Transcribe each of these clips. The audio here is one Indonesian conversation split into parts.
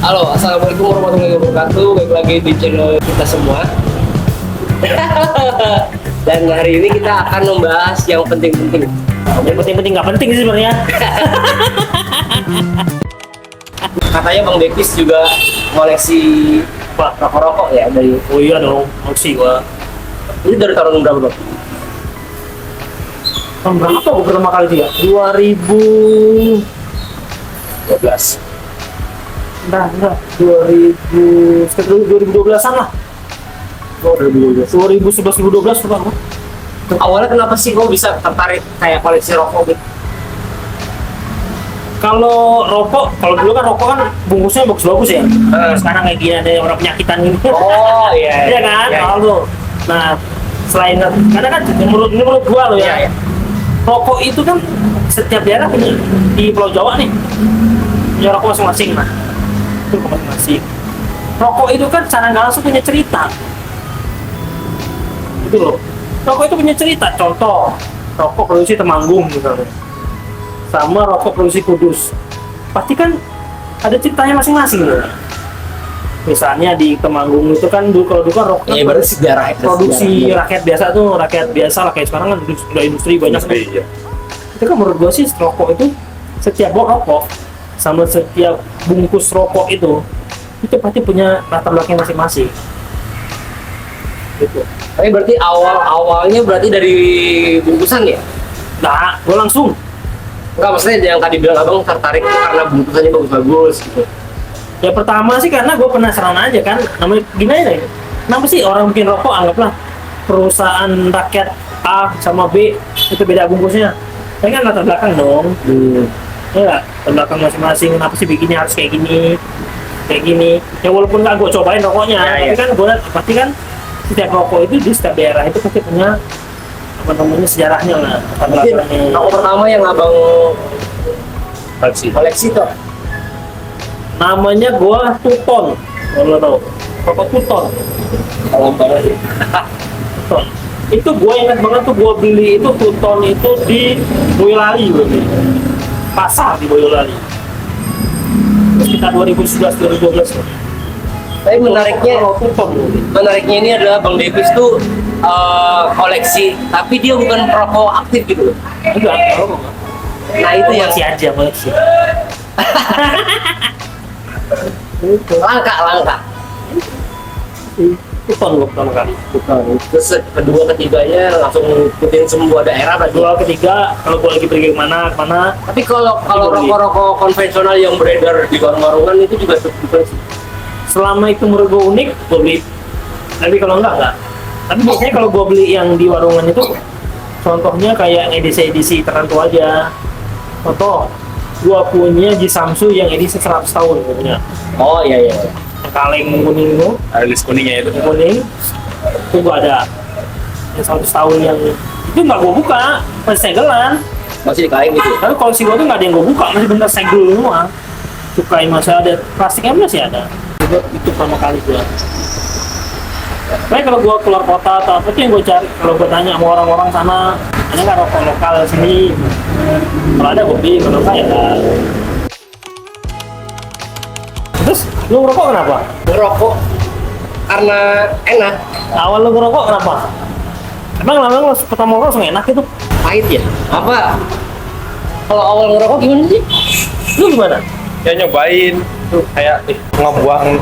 Halo, assalamualaikum warahmatullahi wabarakatuh. Balik lagi di channel kita semua. Dan hari ini kita akan membahas yang penting-penting. Yang penting-penting nggak penting sih sebenarnya. Katanya Bang Dekis juga koleksi rokok-rokok ya dari. Oh iya dong, opsi gua. Ini dari tahun berapa Bang? Tahun berapa gua pertama kali dia? 2012. Enggak, 2012-an lah. Oh, 2012. 2011-2012 suka gua. Awalnya kenapa sih kau bisa tertarik kayak koleksi rokok gitu? Kalau rokok, kalau dulu kan rokok kan bungkusnya bagus-bagus ya. Sekarang kayak gini ada orang penyakitan gitu. Oh iya. Iya kan? Iya. Lalu, nah selain karena kan menurut gua loh Iya, ya. iya. Rokok itu kan setiap daerah punya di Pulau Jawa nih punya rokok masing-masing. Nah itu rokok masing-masing. Rokok itu kan secara nggak langsung punya cerita. Itu loh. Rokok itu punya cerita. Contoh, rokok produksi Temanggung misalnya, sama rokok produksi Kudus. Pasti kan ada ceritanya masing-masing loh. Misalnya di Temanggung itu kan kalau dulu kan rokok Iya, berarti sejarah itu. produksi rakyat biasa tuh, rakyat biasa lah, kayak sekarang kan udah industri banyak. Iya. Itu kan menurut gua sih rokok itu, setiap rokok sama setiap bungkus rokok itu pasti punya latar belakang masing-masing gitu. Tapi berarti awalnya berarti dari bungkusan ya? Nah gua langsung Enggak, maksudnya yang tadi bilang abang tertarik itu karena bungkusannya bagus-bagus gitu. ya pertama sih karena gua penasaran aja kan, namanya gimana ya, kenapa sih orang bikin rokok, anggaplah perusahaan rakyat A sama B itu beda bungkusnya, kan latar belakang dong. Ya nggak? Latar belakang masing-masing, kenapa sih bikinnya harus kayak gini ya, walaupun nggak gue cobain rokoknya, Ya, tapi ya. kan gue pasti kan setiap rokok itu di setiap daerah itu pasti punya apa namanya sejarahnya lah, latar Mungkin belakangnya. rokok pertama yang abang Taksi. koleksi tuh. Namanya gue Tuton, kalau lo tau rokok Tuton. Kalau banget. Tuton itu gue ingat banget tuh, gue beli itu Tuton itu di Boyolali, pasar di Boyolali sekitar 2011-2012. Tapi menariknya ini adalah Bang Davis tuh koleksi, tapi dia bukan perokok aktif gitu. Enggak, kalau Nah itu yang koleksi aja, koleksi. langka. Tuton gue pertama kali. Terus kedua ketiganya langsung ngikutin semua daerah berarti. Dua ketiga kalau gue lagi pergi kemana. Tapi kalau rokok-rokok konvensional yang beredar di warung-warungan itu juga sih. Selama itu menurut gue unik, gue beli. Tapi kalau enggak. Tapi biasanya kalau gue beli yang di warungan itu, contohnya kayak edisi tertentu aja. Contoh, gue punya Ji Samsu yang edisi 100 tahun punya. Oh iya. Yang kaleng kuning itu, Alis kuningnya itu. kuning. Itu gue ada. Yang 100 tahun yang itu nggak gue buka, masih segelan. Masih dikain gitu. Tapi koleksi gue tuh nggak ada yang gue buka, masih bener segel semua. Cukai masih ada, plastiknya masih ada. Itu pertama kali gue. Tapi kalau gue keluar kota atau apa tuh yang gue cari, kalau gue tanya sama orang-orang sana, ada nggak rokok lokal sini? Kalau ada gue beli, kalau nggak ya nggak. Terus lu ngerokok kenapa? Ngerokok karena enak, Awal lu ngerokok kenapa? Emang lama-lama pertama ngerokok langsung enak itu? pahit ya. Apa? Kalau awal ngerokok gimana sih? Lu gimana? Ya nyobain tuh kayak ngebuang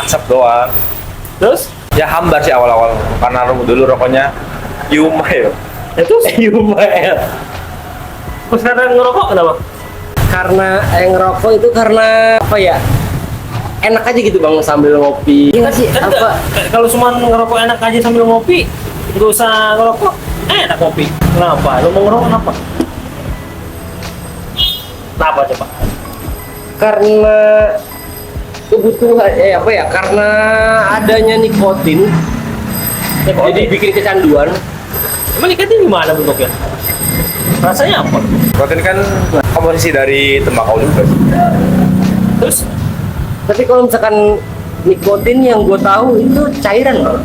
asap doang. Terus? Ya hambar sih awal-awal karena dulu rokoknya Yuma ya. Itu Yumael. Terus sekarang ngerokok kenapa? Karena ngerokok itu karena apa ya? Enak aja gitu bang sambil ngopi. Iya nggak sih? Kan Apa? kalau cuma ngerokok enak aja sambil ngopi, nggak usah ngerokok, enak ngopi. Kenapa? Lu mau ngerokok kenapa? Kenapa coba? Karena kebutuhan apa ya? Karena adanya nikotin. Jadi bikin kecanduan. Emang nikotin gimana bentuknya? Rasanya apa? Nikotin kan komposisi dari tembakau juga sih. Terus? Tapi kalau misalkan nikotin yang gue tahu itu cairan bang.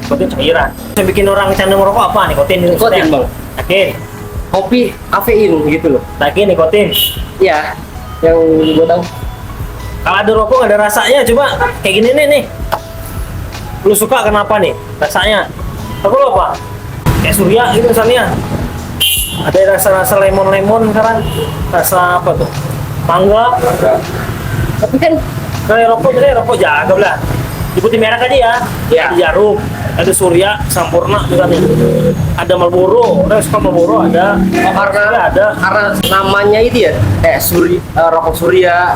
Nikotin cairan. Yang bikin orang candu ngerokok apa? Nikotin. Nikotin bang. Oke. Kopi kafein gitu loh. Lagi nikotin. Iya, yang gue tahu. Kalau ada rokok nggak ada rasanya, coba kayak gini nih. Lu suka kenapa nih rasanya? Rokok lu apa? Kayak Surya gitu misalnya. Ada rasa-rasa lemon sekarang. Rasa apa tuh? Mangga. Tapi kan kayak rokok jadi rokok jaga lah. Di putih merah tadi ya. Iya. Ada Jarum, ada Surya, Sampurna juga nih. Ada Marlboro, orang suka Marlboro ada. Karena namanya itu ya kayak rokok Surya.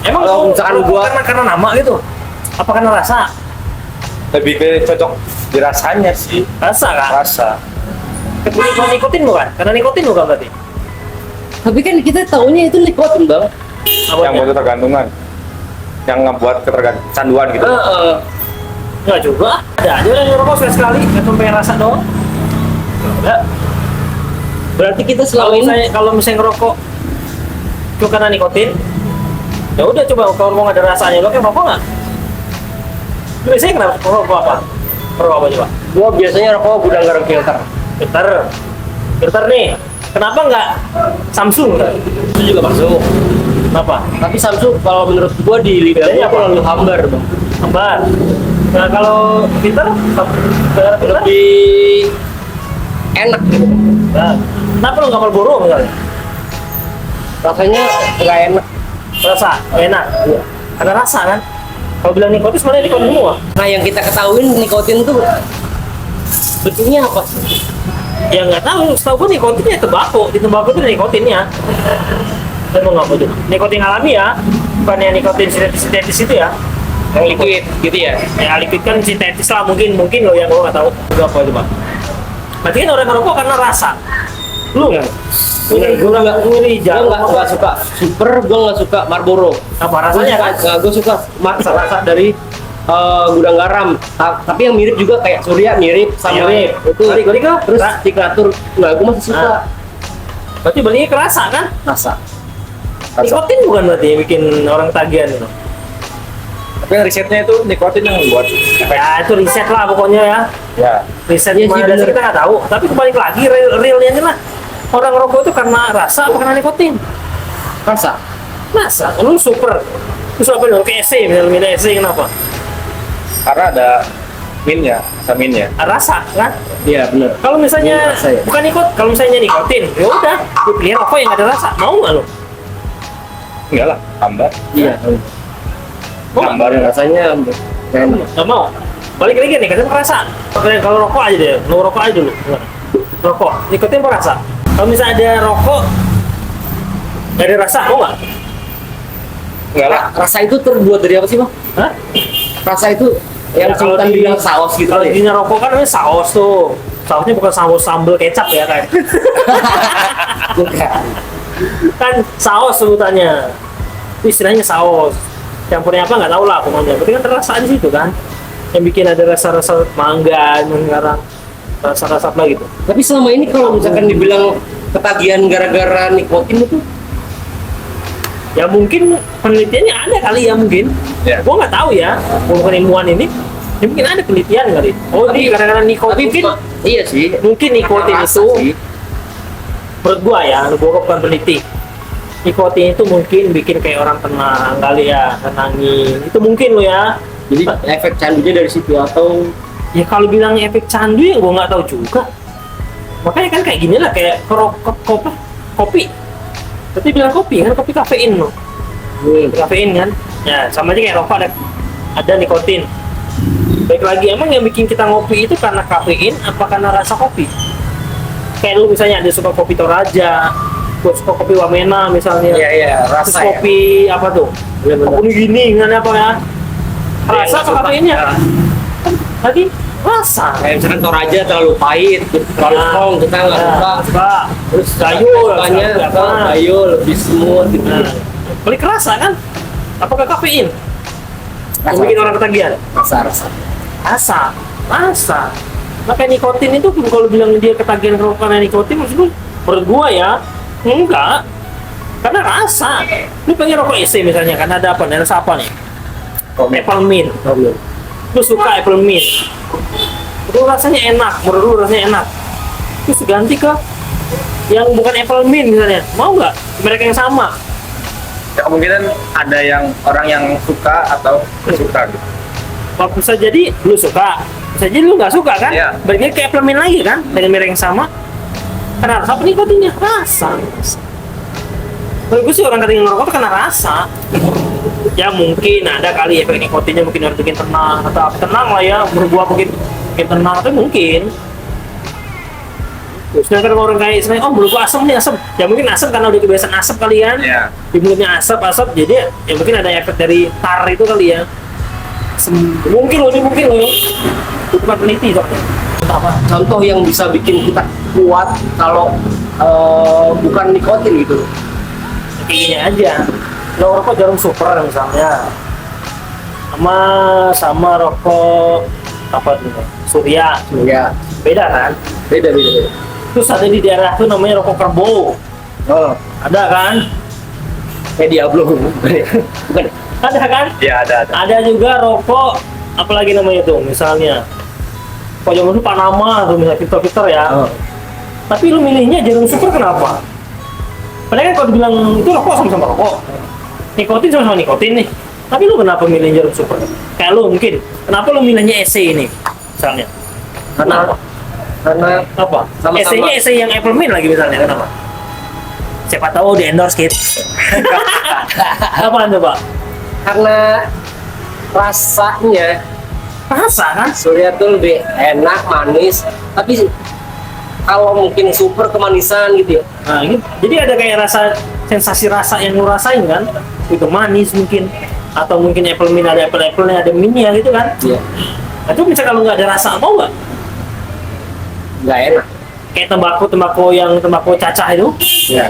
Emang kalau kalau misalkan gua karena nama gitu? Apa karena rasa? Lebih ke cocok di rasanya sih. Rasa kan? Rasa. Kalau nikotin bukan? Karena nikotin bukan berarti? tapi kan kita taunya itu nikotin bang. Yang buat ketergantungan. Yang ngebuat kecanduan gitu. Enggak juga. Ada aja orang yang rokok sekali, nggak sampai rasa doang. Enggak. Berarti kita Kalau selama ini misalnya ngerokok itu karena nikotin, ya udah coba kalau mau nggak ada rasanya, lo kan rokok nggak? Lu biasanya kenapa rokok apa? Rokok apa coba? gua biasanya rokok gudang garam filter. Filter nih. Kenapa nggak Samsung? Itu juga masuk. Kenapa? Tapi Samsung kalau menurut gua di lidah Bedanya gua apa? terlalu hambar bang. Hambar. Nah kalau filter, filter? Lebih enak gitu. Nah, kenapa lo nggak Marlboro misalnya? Rasanya nggak enak. Rasa, enak. Iya. Ada rasa kan? Kalau bilang nikotin sebenarnya nikotin semua. Nah yang kita ketahuin nikotin tuh bentuknya apa? Ya nggak tahu. Setahu gue nikotinnya tembakau. Di tembakau itu ada nikotinnya. Dan mau ngapa tuh? Nikotin alami ya, bukan yang nikotin sintetis itu ya. Yang liquid gitu ya? Ya liquid kan sintetis lah mungkin lo yang gue nggak tahu. Itu apa itu pak? Berarti kan orang ngerokok karena rasa. Lu nggak? Gue nggak suka super, gue nggak suka Marlboro. Apa rasanya kan? Gue suka rasa dari gudang garam. Tapi yang mirip juga kayak Surya mirip sama Mirip. itu. Balik ke? Terus Cikratur, nggak gue masih suka Nah. Berarti baliknya ke rasa kan? rasa. Nikotin bukan berarti yang bikin orang tagihan itu. Tapi risetnya itu nikotin yang buat efek. Ya itu riset lah pokoknya ya. Ya. Riset Iya sih, gimana bener. kita nggak tahu. Tapi kembali lagi realnya ini lah. Orang ngerokok itu karena rasa apa karena nikotin? Rasa. Rasa. Lu super. Terus apa dong? Kayak ese, misalnya minum ese kenapa? Karena ada minnya, rasa minnya. Rasa kan? Iya benar. Kalau misalnya Rasa ya? bukan kalau misalnya nikotin, ya udah, lu pilih rokok yang ada rasa. Mau nggak lu? Enggak lah, hambar. Iya. Mau nggak? Hambar Rasanya enak. Nggak mau. Balik lagi nih, katanya rasa. Kalau rokok aja deh, lu rokok aja dulu. Rokok, nikotin apa rasa? Kalau misalnya ada rokok, nggak ada rasa, mau nggak? Enggak lah. Rasa itu terbuat dari apa sih bang? Hah? Rasa itu yang Ya, kalau sultan di- bilang saus gitu Kalau ya? di rokok kan namanya saus tuh. Sausnya bukan saus sambal kecap ya kan? Bukan. Kan saus sebutannya. Itu istilahnya saus. Campurnya apa nggak tahu lah pokoknya. Berarti kan terasa di situ kan. Yang bikin ada rasa-rasa mangga, sekarang rasa-rasa apa gitu. Tapi selama ini kalau misalkan dibilang ketagihan gara-gara nikotin itu Ya mungkin penelitiannya ada kali ya mungkin. Ya. Gua nggak tahu ya. Gua bukan ilmuwan ini. Ya mungkin ada penelitian kali. Oh, ini gara-gara nikotin. iya sih. Mungkin nikotin Rasa itu sih. menurut gua ya, gua bukan peneliti. Nikotin itu mungkin bikin kayak orang tenang kali ya, tenangin. Itu mungkin lo ya. Jadi efek candunya dari situ atau Ya kalau bilang efek candu ya gua nggak tahu juga. Makanya kan kayak gini lah kayak kopi. Tapi bilang kopi kan kopi kafein loh. Kafein kan. Ya sama aja kayak rokok ada nikotin. Baik lagi emang yang bikin kita ngopi itu karena kafein apa karena rasa kopi? Kayak lu misalnya ada suka kopi Toraja, gua suka kopi Wamena misalnya. iya Terus rasa ya. kopi apa tuh? Kopi gini kan apa ya? Rasa apa kafeinnya? Tadi rasa. Kayak misalkan Toraja terlalu pahit, terlalu strong, kita nggak suka. Terus Sayur, sukanya sayur, apa? apa? Sayur lebih smooth gitu. Nah, balik ke rasa kan? Apakah kafein? Yang bikin orang ketagihan? Rasa. Makanya nikotin itu kalau bilang dia ketagihan karena nikotin, maksud lu, menurut gua ya, enggak. Karena rasa. Lu pengen rokok ese misalnya, kan ada apa? Ada rasa apa nih? Apple mint. Lu suka apple mint. Itu rasanya enak, menurut lu rasanya enak. Terus ganti ke yang bukan apple mint misalnya. Mau nggak? Mereka yang sama. Ya kemungkinan ada yang orang yang suka atau nggak suka gitu. Kalau bisa jadi lu suka, bisa jadi lu nggak suka kan? Iya. Berarti kayak permen lagi kan, dengan merek yang sama. Karena rasa apa nikotinnya? Rasa. Kalau gue sih orang kata yang ngerokok tuh karena rasa. Ya mungkin ada kali efek nikotinnya mungkin harus bikin tenang atau apa, tenang lah ya, berbuah mungkin bikin tenang itu mungkin. Sedangkan orang kayak istilahnya, oh mulut gua asam nih, asam. Ya mungkin asam karena udah kebiasaan asap kali kan. Iya. Di mulutnya asap, jadi ya mungkin ada efek dari tar itu kali ya. Mungkin loh, ini mungkin loh. Itu bukan peneliti soalnya. Apa contoh yang bisa bikin kita kuat kalau bukan nikotin gitu? Kayaknya aja. Lo rokok jarum super misalnya. Sama rokok apa tuh? Surya. Ya, Beda kan? beda. Terus ada di daerah tuh namanya rokok kerbau. Oh, Ada kan? kayak Diablo. Bukan. Ada kan? Iya ada. Ada juga rokok apalagi namanya tuh misalnya. Kalau zaman dulu Panama tuh misalnya filter ya. Oh. Tapi lu milihnya jarum super kenapa? Padahal kan kalau dibilang itu rokok sama-sama rokok. Nikotin sama-sama nikotin nih. Tapi lu kenapa milih jarum super? Kayak lu mungkin. Kenapa lu milihnya EC ini? Misalnya. Kenapa? Karena Apa? Sama-sama. EC-nya EC yang Apple Mint lagi misalnya. Kenapa? Siapa tahu di endorse kit. Apaan tuh Pak? karena rasanya Rasa kan? Surya tuh lebih enak, manis. Tapi kalau mungkin super kemanisan gitu ya. Nah, gitu. Jadi ada kayak rasa sensasi rasa yang lu rasain kan? Itu manis mungkin atau mungkin apple mint ada apple-nya ada mintnya gitu kan? Iya. Nah, itu misalnya kalau nggak ada rasa mau nggak? Nggak enak. Kayak tembakau yang tembakau cacah itu, Iya.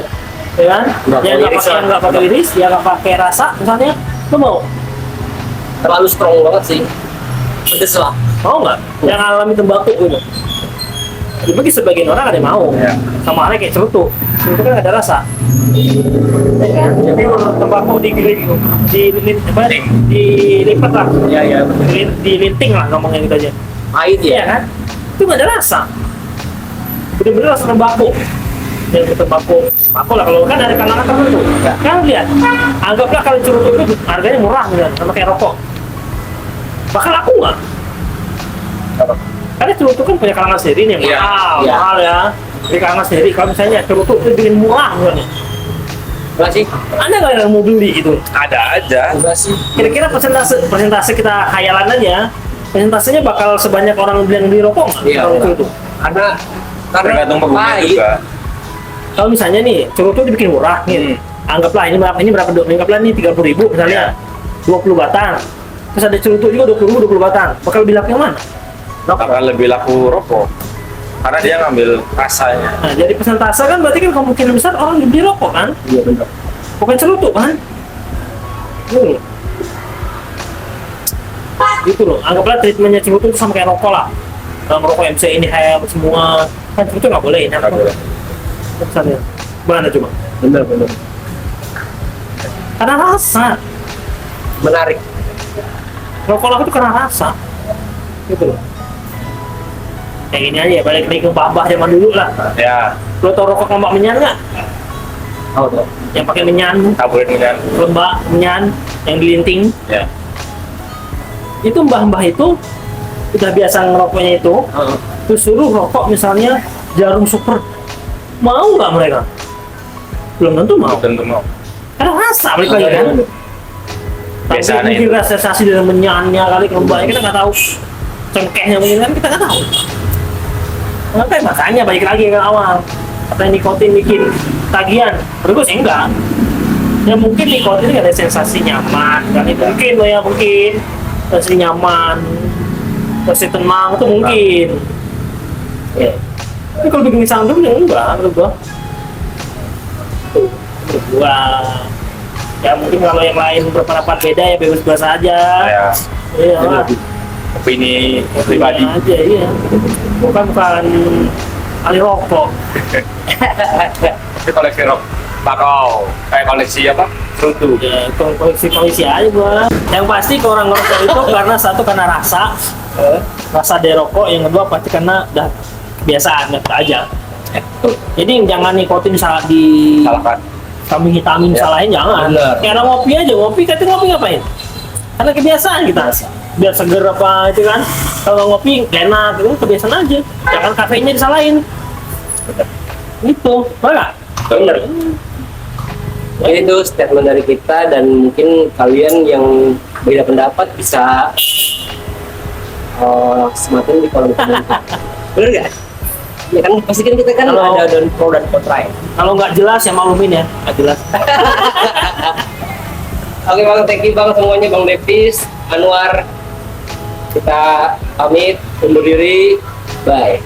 ya kan? Tembakau Yang nggak iris pakai lah. nggak pakai iris, yang nggak pakai rasa, misalnya, lu mau? Terlalu strong banget sih. Pedes lah. Mau nggak? Yang alami tembakau gitu. Ya, bagi sebagian orang ada yang mau. Iya. Sama halnya kayak cerutu. Cerutu kan ada rasa. Ya kan? Jadi kalau tembakau dilipat lah. Iya. Dilinting lah ngomongnya gitu aja. Pahit Iya ya. kan? Itu nggak ada rasa. Bener-bener rasa tembakau. Yang tembakau lah kalau kan ada kalangan tertentu. Kan lihat, anggaplah kalau cerutu itu harganya murah kan, sama kayak rokok. Bakal laku nggak? Karena cerutu kan punya kalangan sendiri nih, Iya, mahal ya. Di kalangan sendiri, kalau misalnya cerutu itu bikin murah misalnya. Enggak sih? Ada nggak yang mau beli itu? Ada aja. Enggak sih. Kira-kira persentase kita khayalan aja, persentasenya bakal sebanyak orang yang beli rokok nggak? Iya, Kalau enggak. cerutu. Karena Tergantung pengguna pahit. juga. Kalau misalnya nih cerutu dibikin murah nih, anggaplah ini berapa anggaplah nih 30.000 misalnya, 20 batang. Terus ada cerutu juga 20 batang. Bakal lebih laku yang mana? Bakal lebih laku rokok. Karena dia ngambil rasanya. Nah, jadi persentase kan berarti kan kemungkinan besar orang beli rokok kan, Iya benar. bukan cerutu kan? Gitu loh. Anggaplah treatmentnya cerutu itu sama kayak rokok lah. Kalau merokok yang bisa inhale semua, kan cerutu nggak boleh. Nggak boleh. Misalnya, mana coba? Benar. Karena rasa. Menarik. Rokok laku itu karena rasa. Gitu loh. Kayak gini aja, balik lagi ke mbak zaman dulu lah. Ya, Lo tau rokok mbak menyan nggak? Tahu tuh. Yang pakai menyan, tablet dengan lembak menyan, yang dilinting. ya. Itu mbah-mbah itu udah biasa ngerokoknya itu, Heeh. terus suruh rokok misalnya jarum super. Mau nggak mereka? Belum tentu mau. Tentu mau. Karena rasa balik lagi kan. Tapi Biasanya mungkin itu. rasa sensasi dari menyannya kali lembaknya kita nggak tahu. Cengkehnya mungkin kan kita nggak tahu. Makanya balik lagi ke awal. Katanya nikotin bikin tagihan. Menurut gue sih enggak. Ya mungkin nikotin ini ada sensasi nyaman. Kan itu mungkin loh ya mungkin. Sensasi nyaman. Sensasi tenang itu mungkin. Ya. Tapi kalau bikin sandung ya enggak menurut gua. Menurut gua. Ya mungkin kalau yang lain berpendapat beda ya bebas-bebas aja. Ya, Iya lah. opini pribadi. Aja iya. Bukan ahli rokok. Itu koleksi rok. Bakau. Kayak koleksi apa? Cerutu. Ya, koleksi aja gua. Yang pasti ke orang ngerokok itu karena satu karena rasa dari rokok, yang kedua pasti karena udah kebiasaan nggak aja. Jadi jangan nikotin salah di Salahkan. kambing hitamin Ya. salahin jangan. Bener. Kayak orang ngopi aja, ngopi ngapain? Karena kebiasaan kita. Biar seger apa itu kan. Kalau ngopi enak, itu kebiasaan aja. Jangan kafeinnya disalahin. Gitu, benar? Bener. Oke, itu statement dari kita dan mungkin kalian yang beda pendapat bisa semakin di kolom komentar. Bener nggak? Ya kan pasti kan kita kan Kalau- ada dan pro dan kontra ya. Kalau nggak jelas ya maklumin ya. Nggak jelas. Oke bang, thank you bang semuanya, bang Devis, Anwar. Kita pamit undur diri, bye.